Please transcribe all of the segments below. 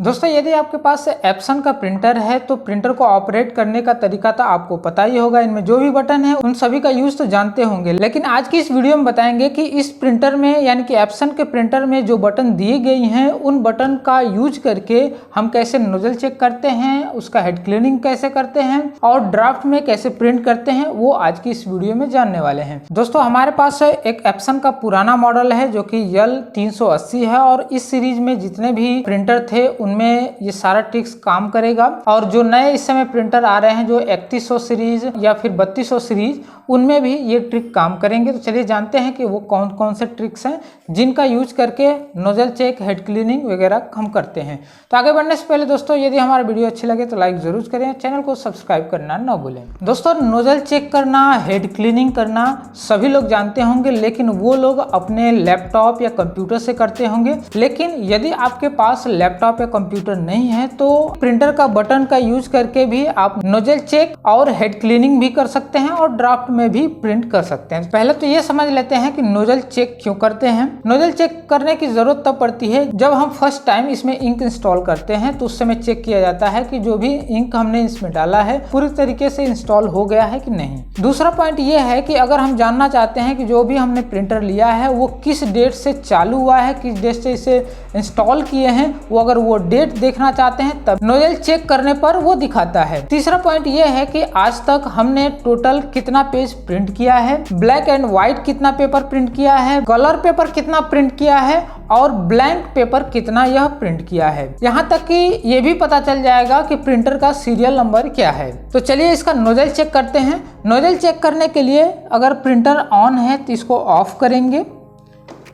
दोस्तों यदि आपके पास एप्सन का प्रिंटर है तो प्रिंटर को ऑपरेट करने का तरीका तो आपको पता ही होगा। इनमें जो भी बटन है उन सभी का यूज तो जानते होंगे, लेकिन आज की इस वीडियो में बताएंगे कि इस प्रिंटर में यानी कि एप्सन के प्रिंटर में जो बटन दिए गए हैं उन बटन का यूज करके हम कैसे नोजल चेक करते हैं, उसका हेड क्लीनिंग कैसे करते हैं और ड्राफ्ट में कैसे प्रिंट करते हैं, वो आज की इस वीडियो में जानने वाले हैं। दोस्तों हमारे पास एक एप्सन का पुराना मॉडल है जो कि L380 है और इस सीरीज में जितने भी प्रिंटर थे उनमें ये सारा ट्रिक्स काम करेगा। और जो नए इस समय प्रिंटर आ रहे हैं जो 3100 सीरीज या फिर 3200 सीरीज, उनमें भी ये ट्रिक काम करेंगे। तो चलिए जानते हैं कि वो कौन कौन से ट्रिक्स हैं जिनका यूज करके नोजल चेक, हेड क्लीनिंग वगैरह हम करते हैं। तो आगे बढ़ने से पहले दोस्तों यदि हमारा वीडियो अच्छी लगे तो लाइक जरूर करें, चैनल को सब्सक्राइब करना ना भूलें। दोस्तों नोजल चेक करना, हेड क्लीनिंग करना सभी लोग जानते होंगे, लेकिन वो लोग अपने लैपटॉप या कंप्यूटर से करते होंगे। लेकिन यदि आपके पास लैपटॉप या कंप्यूटर नहीं है तो प्रिंटर का बटन का यूज करके भी आप नोजल चेक और हेड क्लीनिंग भी कर सकते हैं और ड्राफ्ट में भी प्रिंट कर सकते हैं। पहले तो ये समझ लेते हैं कि नोजल चेक क्यों करते हैं। नोजल चेक करने की जरूरत तब पड़ती है जब हम फर्स्ट टाइम इसमें इंक इंस्टॉल करते हैं, तो उस समय चेक किया जाता है कि जो भी इंक हमने इसमें डाला है पूरी तरीके से इंस्टॉल हो गया है कि नहीं। दूसरा पॉइंट ये है कि अगर हम जानना चाहते हैं कि जो भी हमने प्रिंटर लिया है वो किस डेट से चालू हुआ है, किस डेट से इसे इंस्टॉल किए हैं, वो अगर वो डेट देखना चाहते हैं तब नोजल चेक करने पर वो दिखाता है। तीसरा पॉइंट ये है कि आज तक हमने टोटल कितना पेज प्रिंट किया है, ब्लैक एंड व्हाइट कितना पेपर प्रिंट किया है, कलर पेपर कितना प्रिंट किया है और ब्लैंक पेपर कितना यह प्रिंट किया है। यहाँ तक कि ये भी पता चल जाएगा कि प्रिंटर का सीरियल नंबर क्या है। तो चलिए इसका नोजल चेक करते हैं। नोजल चेक करने के लिए अगर प्रिंटर ऑन है तो इसको ऑफ करेंगे।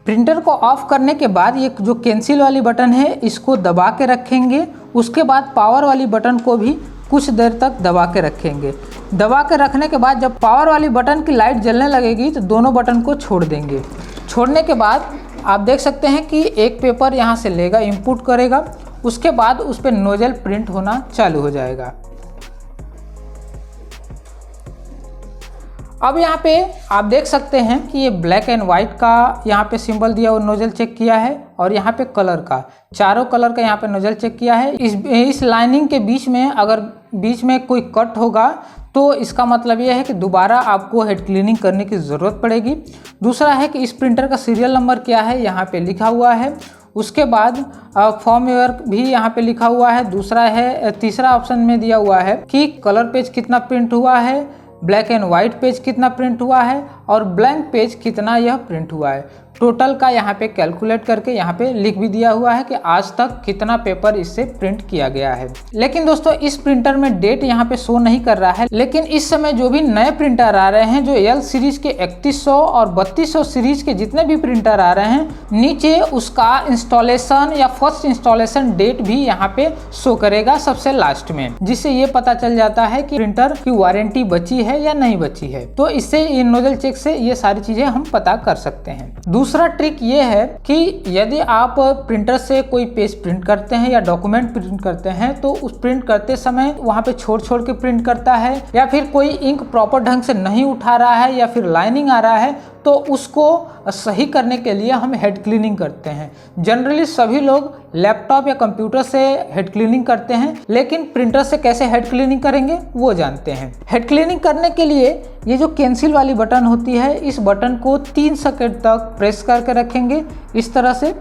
प्रिंटर को ऑफ करने के बाद ये जो कैंसिल वाली बटन है इसको दबा के रखेंगे। उसके बाद पावर वाली बटन को भी कुछ देर तक दबा के रखेंगे। दबा के रखने के बाद जब पावर वाली बटन की लाइट जलने लगेगी तो दोनों बटन को छोड़ देंगे। छोड़ने के बाद आप देख सकते हैं कि एक पेपर यहाँ से लेगा, इनपुट करेगा, उसके बाद उस पर नोजल प्रिंट होना चालू हो जाएगा। अब यहाँ पे आप देख सकते हैं कि ये ब्लैक एंड वाइट का यहाँ पे सिंबल दिया हुआ नोजल चेक किया है और यहाँ पे कलर का, चारों कलर का यहाँ पे नोजल चेक किया है। इस लाइनिंग के बीच में अगर बीच में कोई कट होगा तो इसका मतलब यह है कि दोबारा आपको हेड क्लीनिंग करने की ज़रूरत पड़ेगी। दूसरा है कि इस प्रिंटर का सीरियल नंबर क्या है यहाँ पे लिखा हुआ है। उसके बाद फॉर्मवेयर भी यहाँ पे लिखा हुआ है। दूसरा है, तीसरा ऑप्शन में दिया हुआ है कि कलर पेज कितना प्रिंट हुआ है, ब्लैक एंड वाइट पेज कितना प्रिंट हुआ है और ब्लैंक पेज कितना यह प्रिंट हुआ है। टोटल का यहाँ पे कैलकुलेट करके यहाँ पे लिख भी दिया हुआ है कि आज तक कितना पेपर इससे प्रिंट किया गया है। लेकिन दोस्तों इस प्रिंटर में डेट यहाँ पे शो नहीं कर रहा है। लेकिन इस समय जो भी नए प्रिंटर आ रहे हैं, जो L सीरीज के 3100 और 3200 सीरीज के जितने भी प्रिंटर आ रहे हैं, नीचे उसका इंस्टॉलेशन या फर्स्ट इंस्टॉलेशन डेट भी यहाँ पे शो करेगा सबसे लास्ट में, जिससे ये पता चल जाता है कि प्रिंटर की वारंटी बची है या नहीं बची है। तो इससे नोजल चेक से ये सारी चीजें हम पता कर सकते हैं। दूसरा ट्रिक ये है कि यदि आप प्रिंटर से कोई पेज प्रिंट करते हैं या डॉक्यूमेंट प्रिंट करते हैं तो उस प्रिंट करते समय वहां पे छोड़ छोड़ के प्रिंट करता है या फिर कोई इंक प्रॉपर ढंग से नहीं उठा रहा है या फिर लाइनिंग आ रहा है, तो उसको सही करने के लिए हम हेड क्लीनिंग करते हैं। जनरली सभी लोग लैपटॉप या कंप्यूटर से हेड क्लीनिंग करते हैं, लेकिन प्रिंटर से कैसे हेड क्लीनिंग करेंगे वो जानते हैं। हेड क्लीनिंग करने के लिए ये जो कैंसिल वाली बटन होती है, इस बटन को 3 सेकंड तक प्रेस करके रखेंगे इस तरह से।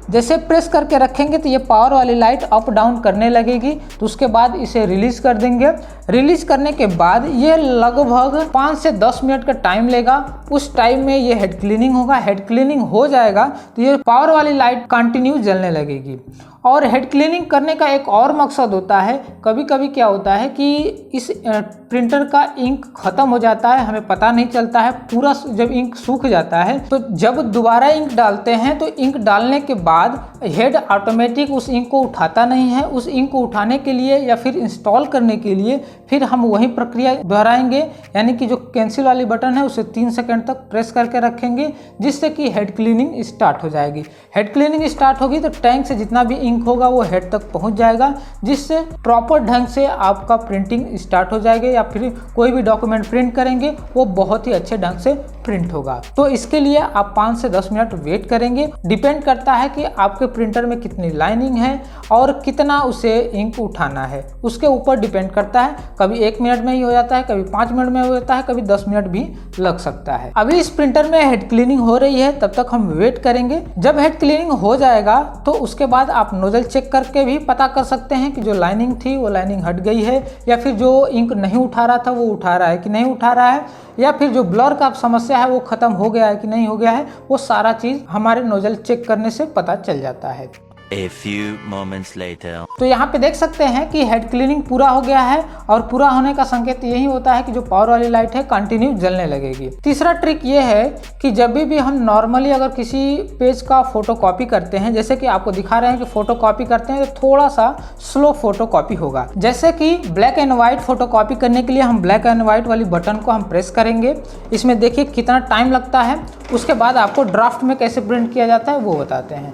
जैसे प्रेस करके रखेंगे तो ये पावर वाली लाइट अप डाउन करने लगेगी, तो उसके बाद इसे रिलीज कर देंगे। रिलीज करने के बाद ये लगभग 5 से 10 मिनट का टाइम लेगा। उस टाइम में ये हेड क्लीनिंग होगा। हेड क्लीनिंग हो जाएगा तो ये पावर वाली लाइट कंटिन्यू जलने लगेगी। और हेड क्लीनिंग करने का एक और मकसद होता है, कभी कभी क्या होता है कि इस प्रिंटर का इंक खत्म हो जाता है, हमें पता नहीं चलता है। पूरा जब इंक सूख जाता है तो जब दोबारा इंक डालते हैं तो इंक डालने के बाद हेड ऑटोमेटिक उस इंक को उठाता नहीं है। उस इंक को उठाने के लिए या फिर इंस्टॉल करने के लिए फिर हम वही प्रक्रिया दोहराएंगे, यानी कि जो कैंसिल वाली बटन है उसे 3 सेकंड तक प्रेस करके रखेंगे, जिससे कि हेड क्लीनिंग स्टार्ट हो जाएगी। हेड क्लीनिंग स्टार्ट होगी तो टैंक से जितना भी इंक होगा वो हेड तक पहुंच जाएगा, जिससे प्रॉपर ढंग से आपका प्रिंटिंग स्टार्ट हो जाएगी या फिर कोई भी डॉक्यूमेंट प्रिंट करेंगे वो बहुत ही अच्छे ढंग से प्रिंट होगा। तो इसके लिए आप 5 से 10 मिनट वेट करेंगे। डिपेंड करता है कि कि आपके प्रिंटर में कितनी लाइनिंग है और कितना उसे इंक उठाना है, उसके ऊपर डिपेंड करता है। कभी 1 मिनट में ही हो जाता है, कभी 5 मिनट में हो जाता है, कभी 10 मिनट भी लग सकता है। अभी इस प्रिंटर में हेड क्लीनिंग हो रही है, तब तक हम वेट करेंगे। जब हेड क्लीनिंग हो जाएगा तो उसके बाद आप नोजल चेक करके भी पता कर सकते हैं कि जो लाइनिंग थी वो लाइनिंग हट गई है, या फिर जो इंक नहीं उठा रहा था वो उठा रहा है कि नहीं उठा रहा है, या फिर जो ब्लर का समस्या है वो खत्म हो गया है कि नहीं हो गया है। वो सारा चीज हमारे नोजल चेक करने से पता चल जाता है। A few moments later. तो यहाँ पे देख सकते हैं कि हेड क्लीनिंग पूरा हो गया है, और पूरा होने का संकेत यही होता है कि जो पावर वाली लाइट है कंटिन्यू जलने लगेगी। तीसरा ट्रिक ये है कि जब भी हम नॉर्मली अगर किसी पेज का फोटो कॉपी करते हैं, जैसे कि आपको दिखा रहे हैं कि फोटो कॉपी करते हैं तो थोड़ा सा स्लो फोटो कॉपी होगा। जैसे कि black and white photo copy करने के लिए हम ब्लैक एंड व्हाइट वाली बटन को हम प्रेस करेंगे। इसमें देखिए कितना टाइम लगता है। उसके बाद आपको ड्राफ्ट में कैसे प्रिंट किया जाता है वो बताते हैं।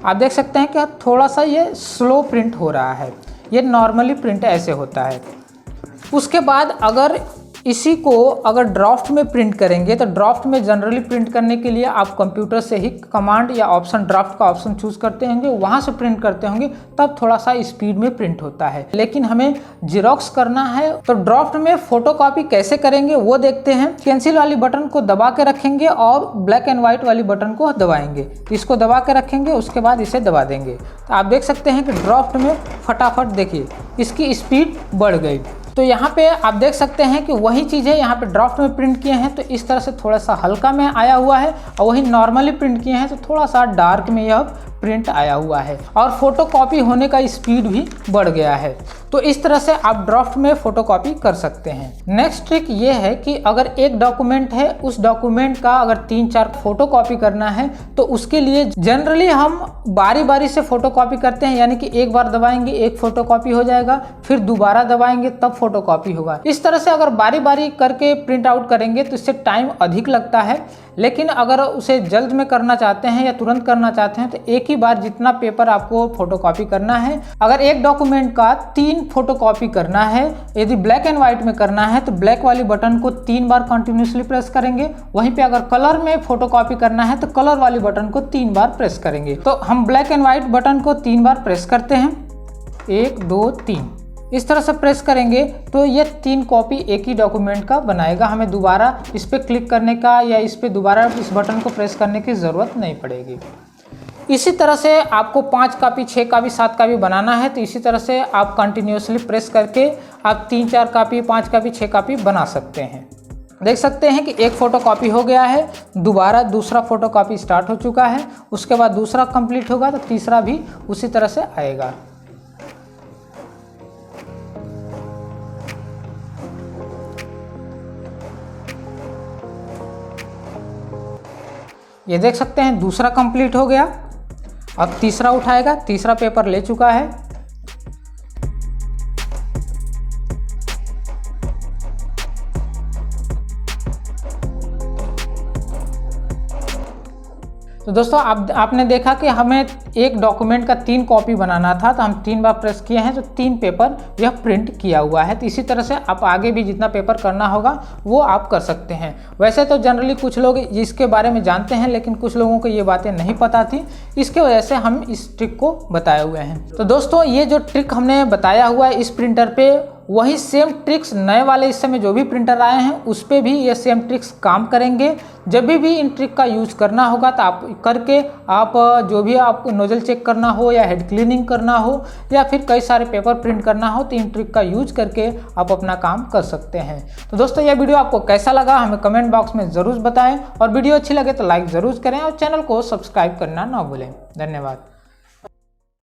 आप देख सकते हैं कि थोड़ा सा ये स्लो प्रिंट हो रहा है, ये नॉर्मली प्रिंट ऐसे होता है। उसके बाद अगर इसी को अगर ड्राफ्ट में प्रिंट करेंगे तो ड्राफ्ट में जनरली प्रिंट करने के लिए आप कंप्यूटर से ही कमांड या ऑप्शन ड्राफ्ट का ऑप्शन चूज करते होंगे, वहां से प्रिंट करते होंगे, तब थोड़ा सा स्पीड में प्रिंट होता है। लेकिन हमें जेरॉक्स करना है तो ड्राफ्ट में फोटोकॉपी कैसे करेंगे वो देखते हैं। पेंसिल वाली बटन को दबा के रखेंगे और ब्लैक एंड व्हाइट वाली बटन को दबाएंगे। इसको दबा के रखेंगे, उसके बाद इसे दबा देंगे तो आप देख सकते हैं कि ड्राफ्ट में फटाफट देखिए इसकी स्पीड बढ़ गई। तो यहाँ पे आप देख सकते हैं कि वही चीज़ है, यहाँ पे ड्राफ्ट में प्रिंट किए हैं तो इस तरह से थोड़ा सा हल्का में आया हुआ है, और वही नॉर्मली प्रिंट किए हैं तो थोड़ा सा डार्क में यह प्रिंट आया हुआ है, और फोटोकॉपी होने का स्पीड भी बढ़ गया है। तो इस तरह से आप ड्राफ्ट में फोटोकॉपी कर सकते हैं। नेक्स्ट ट्रिक ये है कि अगर एक डॉक्यूमेंट है, उस डॉक्यूमेंट का अगर 3-4 फोटोकॉपी करना है तो उसके लिए जनरली हम बारी बारी से फोटोकॉपी करते हैं, यानी कि एक बार दबाएंगे एक फोटोकॉपी हो जाएगा, फिर दोबारा दबाएंगे तब फोटोकॉपी होगा। इस तरह से अगर बारी बारी करके प्रिंट आउट करेंगे तो इससे टाइम अधिक लगता है। लेकिन अगर उसे जल्द में करना चाहते हैं या तुरंत करना चाहते हैं तो एक ही बार जितना पेपर आपको फोटोकॉपी करना है, अगर एक डॉक्यूमेंट का 3 फोटोकॉपी करना है, यदि ब्लैक एंड व्हाइट में करना है तो ब्लैक वाली बटन को 3 बार कंटिन्यूसली प्रेस करेंगे। वहीं पे अगर कलर में फोटोकॉपी करना है तो कलर वाली बटन को 3 बार प्रेस करेंगे। तो हम ब्लैक एंड व्हाइट बटन को 3 बार प्रेस करते हैं, 1 2 3 इस तरह से प्रेस करेंगे तो ये 3 कॉपी एक ही डॉक्यूमेंट का बनाएगा। हमें दोबारा इस पर क्लिक करने का या इस पर दोबारा इस बटन को प्रेस करने की ज़रूरत नहीं पड़ेगी। इसी तरह से आपको 5 कॉपी 6 कॉपी 7 कॉपी बनाना है तो इसी तरह से आप कंटिन्यूसली प्रेस करके आप 3-4 कॉपी 5 कॉपी 6 कॉपी बना सकते हैं। देख सकते हैं कि एक फ़ोटोकॉपी हो गया है, दोबारा दूसरा फ़ोटोकॉपी स्टार्ट हो चुका है, उसके बाद दूसरा कंप्लीट होगा तो तीसरा भी उसी तरह से आएगा। ये देख सकते हैं दूसरा कंप्लीट हो गया, अब तीसरा उठाएगा, तीसरा पेपर ले चुका है। तो दोस्तों आपने देखा कि हमें एक डॉक्यूमेंट का 3 कॉपी बनाना था तो हम 3 बार प्रेस किए हैं तो 3 पेपर यह प्रिंट किया हुआ है। तो इसी तरह से आप आगे भी जितना पेपर करना होगा वो आप कर सकते हैं। वैसे तो जनरली कुछ लोग इसके बारे में जानते हैं, लेकिन कुछ लोगों को ये बातें नहीं पता थी, इसके वजह से हम इस ट्रिक को बताए हुए हैं। तो दोस्तों ये जो ट्रिक हमने बताया हुआ है इस प्रिंटर पे, वही सेम ट्रिक्स नए वाले इस समय जो भी प्रिंटर आए हैं उस पर भी ये सेम ट्रिक्स काम करेंगे। जब भी इन ट्रिक का यूज़ करना होगा तो आप करके आप जो भी आपको नोजल चेक करना हो या हेड क्लीनिंग करना हो या फिर कई सारे पेपर प्रिंट करना हो तो इन ट्रिक का यूज करके आप अपना काम कर सकते हैं। तो दोस्तों यह वीडियो आपको कैसा लगा हमें कमेंट बॉक्स में ज़रूर बताएं, और वीडियो अच्छी लगे तो लाइक ज़रूर करें और चैनल को सब्सक्राइब करना ना भूलें। धन्यवाद।